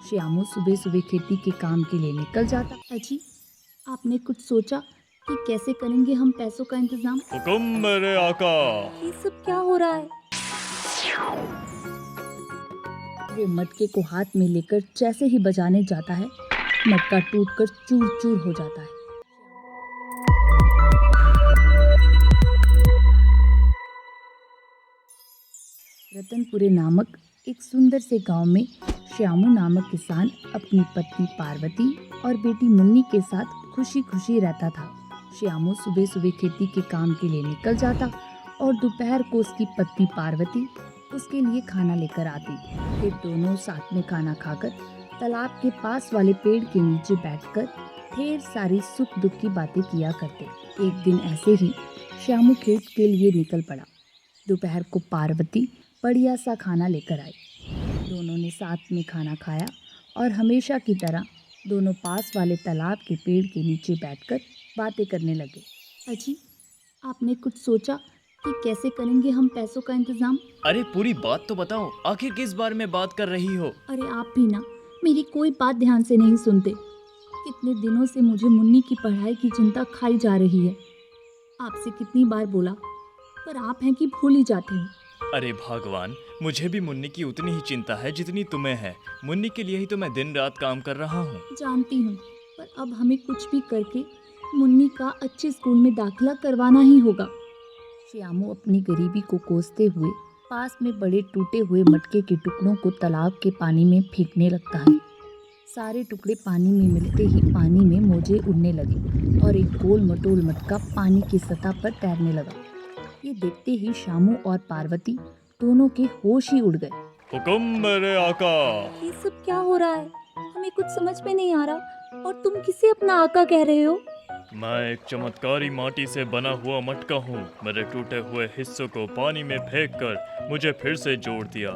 श्यामू सुबह सुबह खेती के काम के लिए निकल जाता। अजी, आपने कुछ सोचा कि कैसे करेंगे हम पैसों का इंतजाम? हुकुम मेरे आका। ये सब क्या हो रहा है? वो मटके को हाथ में लेकर जैसे ही बजाने जाता है, मटका टूटकर चूर चूर हो जाता है। रतनपुरे नामक एक सुंदर से गांव में श्यामू नामक किसान अपनी पत्नी पार्वती और बेटी मुन्नी के साथ खुशी खुशी रहता था। श्यामू सुबह सुबह खेती के काम के लिए निकल जाता और दोपहर को उसकी पत्नी पार्वती उसके लिए खाना लेकर आती। फिर दोनों साथ में खाना खाकर तालाब के पास वाले पेड़ के नीचे बैठकर ढेर सारी सुख दुख की बातें किया करते। एक दिन ऐसे ही श्यामू खेत के लिए निकल पड़ा। दोपहर को पार्वती बढ़िया सा खाना लेकर आई। दोनों ने साथ में खाना खाया और हमेशा की तरह दोनों पास वाले तालाब के पेड़ के नीचे बैठकर बातें करने लगे। अजी, आपने कुछ सोचा कि कैसे करेंगे हम पैसों का इंतजाम? अरे पूरी बात तो बताओ, आखिर किस बारे में बात कर रही हो? अरे आप भी ना मेरी कोई बात ध्यान से नहीं सुनते। कितने दिनों से मुझे मुन्नी की पढ़ाई की चिंता खाई जा रही है। आपसे कितनी बार बोला, पर आप हैं कि भूल ही जाते हो। अरे भगवान, मुझे भी मुन्नी की उतनी ही चिंता है जितनी तुम्हें है। मुन्नी के लिए ही तो मैं दिन रात काम कर रहा हूँ। जानती हूँ, पर अब हमें कुछ भी करके मुन्नी का अच्छे स्कूल में दाखिला करवाना ही होगा। श्यामू अपनी गरीबी को कोसते हुए पास में बड़े टूटे हुए मटके के टुकड़ों को तालाब के पानी में फेंकने लगता है। सारे टुकड़े पानी में मिलते ही पानी में मोजे उड़ने लगे और एक गोल मटोल मटका पानी की सतह पर तैरने लगा। ये देखते ही श्यामू और पार्वती दोनों के होश ही उड़ गए। हुकुम मेरे आका। ये सब क्या हो रहा है? हमें कुछ समझ में नहीं आ रहा। और तुम किसे अपना आका कह रहे हो? मैं एक चमत्कारी माटी से बना हुआ मटका हूँ। मेरे टूटे हुए हिस्सों को पानी में फेंककर मुझे फिर से जोड़ दिया।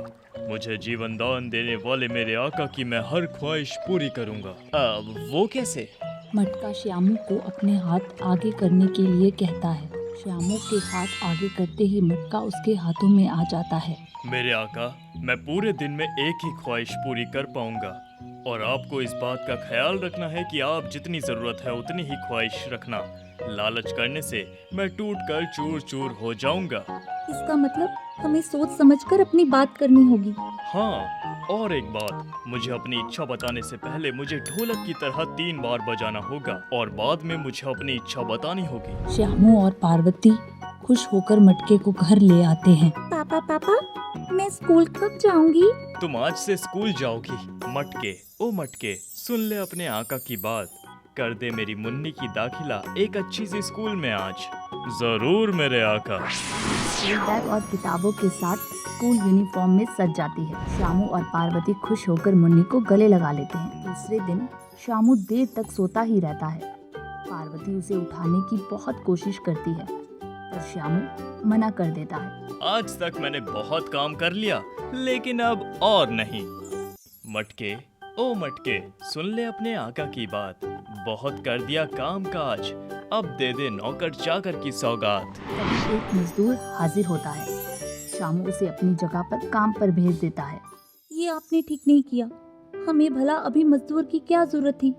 मुझे जीवन दान देने वाले मेरे आका की मैं हर ख्वाहिश पूरी करूँगा। वो कैसे? मटका श्यामू को अपने हाथ आगे करने के लिए कहता है। श्यामू के हाथ आगे करते ही मटका उसके हाथों में आ जाता है। मेरे आका, मैं पूरे दिन में एक ही ख्वाहिश पूरी कर पाऊंगा और आपको इस बात का ख्याल रखना है कि आप जितनी जरूरत है उतनी ही ख्वाहिश रखना। लालच करने से मैं टूट कर चूर चूर हो जाऊंगा। इसका मतलब हमें सोच समझकर अपनी बात करनी होगी। हाँ, और एक बात, मुझे अपनी इच्छा बताने से पहले मुझे ढोलक की तरह 3 बार बजाना होगा और बाद में मुझे अपनी इच्छा बतानी होगी। श्यामू और पार्वती खुश होकर मटके को घर ले आते हैं। पापा पापा, मैं स्कूल कब जाऊंगी? तुम आज से स्कूल जाओगी। मटके, ओ मटके, सुन ले अपने आका की बात। कर दे मेरी मुन्नी की दाखिला एक अच्छी सी स्कूल में आज। जरूर मेरे आका। स्कूल बैग और किताबों के साथ स्कूल यूनिफॉर्म में सज जाती है। श्यामू और पार्वती खुश होकर मुन्नी को गले लगा लेते हैं। दूसरे दिन श्यामू देर तक सोता ही रहता है। पार्वती उसे उठाने की बहुत कोशिश करती है, पर श्यामू मना कर देता है। आज तक मैंने बहुत काम कर लिया, लेकिन अब और नहीं। मटके, ओ मटके, सुन ले अपने आका की बात। बहुत कर दिया काम काज, अब दे दे नौकर चाकर की सौगात। तभी एक मजदूर हाजिर होता है। श्यामू उसे अपनी जगह पर काम पर भेज देता है। ये आपने ठीक नहीं किया। हमें भला अभी मजदूर की क्या जरूरत थी?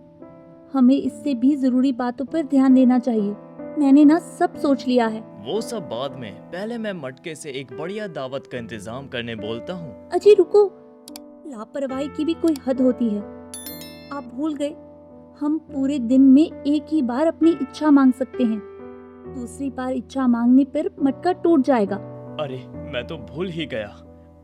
हमें इससे भी जरूरी बातों पर ध्यान देना चाहिए। मैंने ना सब सोच लिया है। वो सब बाद में, पहले मैं मटके से एक बढ़िया दावत का इंतजाम करने बोलता हूँ। अजी रुको, लापरवाही की भी कोई हद होती है। आप भूल गए, हम पूरे दिन में एक ही बार अपनी इच्छा मांग सकते हैं। दूसरी बार इच्छा मांगने पर मटका टूट जाएगा। अरे मैं तो भूल ही गया।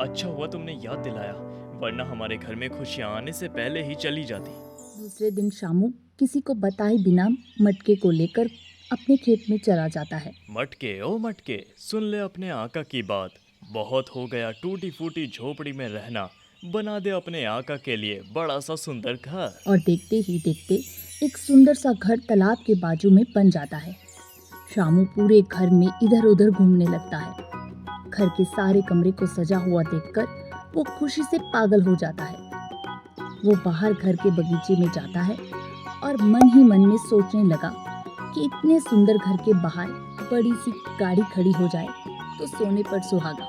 अच्छा हुआ तुमने याद दिलाया, वरना हमारे घर में खुशियाँ आने से पहले ही चली जाती। दूसरे दिन श्यामू किसी को बताए बिना मटके को लेकर अपने खेत में चला जाता है। मटके, ओ मटके, सुन ले अपने आका की बात। बहुत हो गया टूटी फूटी झोपड़ी में रहना। बना दे अपने आका के लिए बड़ा सा सुंदर घर। और देखते ही देखते एक सुंदर सा घर तालाब के बाजू में बन जाता है। श्यामू पूरे घर में इधर उधर घूमने लगता है। घर के सारे कमरे को सजा हुआ देखकर वो खुशी से पागल हो जाता है। वो बाहर घर के बगीचे में जाता है और मन ही मन में सोचने लगा कि इतने सुंदर घर के बाहर बड़ी सी गाड़ी खड़ी हो जाए तो सोने पर सुहागा।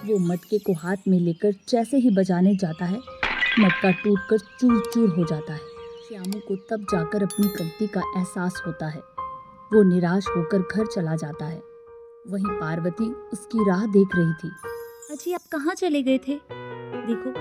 वो मटके को हाथ में लेकर जैसे ही बजाने जाता है, मटका टूटकर चूर चूर हो जाता है। श्यामू को तब जाकर अपनी गलती का एहसास होता है। वो निराश होकर घर चला जाता है। वहीं पार्वती उसकी राह देख रही थी। अजी, आप कहाँ चले गए थे? देखो,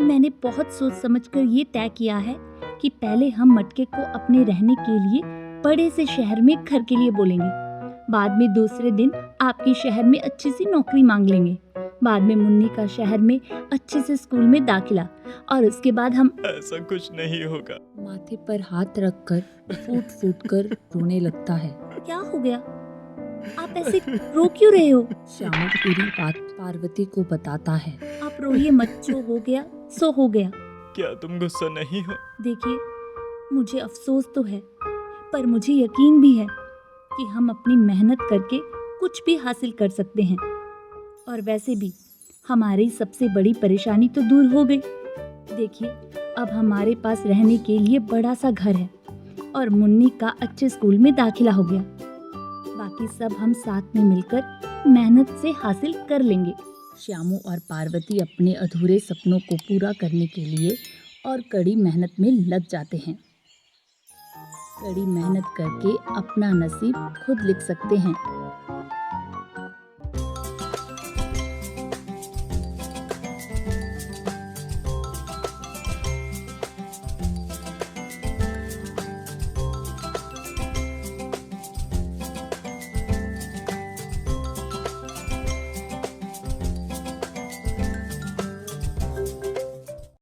मैंने बहुत सोच समझकर ये तय किया है कि पहले हम मटके को अपने रहने के लिए बड़े से शहर में घर के लिए बोलेंगे। बाद में दूसरे दिन आपके शहर में अच्छी सी नौकरी मांग लेंगे। बाद में मुन्नी का शहर में अच्छे से स्कूल में दाखिला, और उसके बाद हम। ऐसा कुछ नहीं होगा। माथे पर हाथ रखकर फूट फूट कर रोने लगता है। क्या हो गया? आप ऐसे रो क्यों रहे हो? श्यामू पूरी बात पार्वती को बताता है। आप रोइए मत, जो हो गया सो हो गया। क्या तुम गुस्सा नहीं हो? देखिए, मुझे अफसोस तो है, पर मुझे यकीन भी है कि हम अपनी मेहनत करके कुछ भी हासिल कर सकते हैं। और वैसे भी हमारी सबसे बड़ी परेशानी तो दूर हो गई। देखिए, अब हमारे पास रहने के लिए बड़ा सा घर है और मुन्नी का अच्छे स्कूल में दाखिला हो गया। बाकी सब हम साथ में मिलकर मेहनत से हासिल कर लेंगे। श्यामू और पार्वती अपने अधूरे सपनों को पूरा करने के लिए और कड़ी मेहनत में लग जाते हैं। कड़ी मेहनत करके अपना नसीब खुद लिख सकते हैं।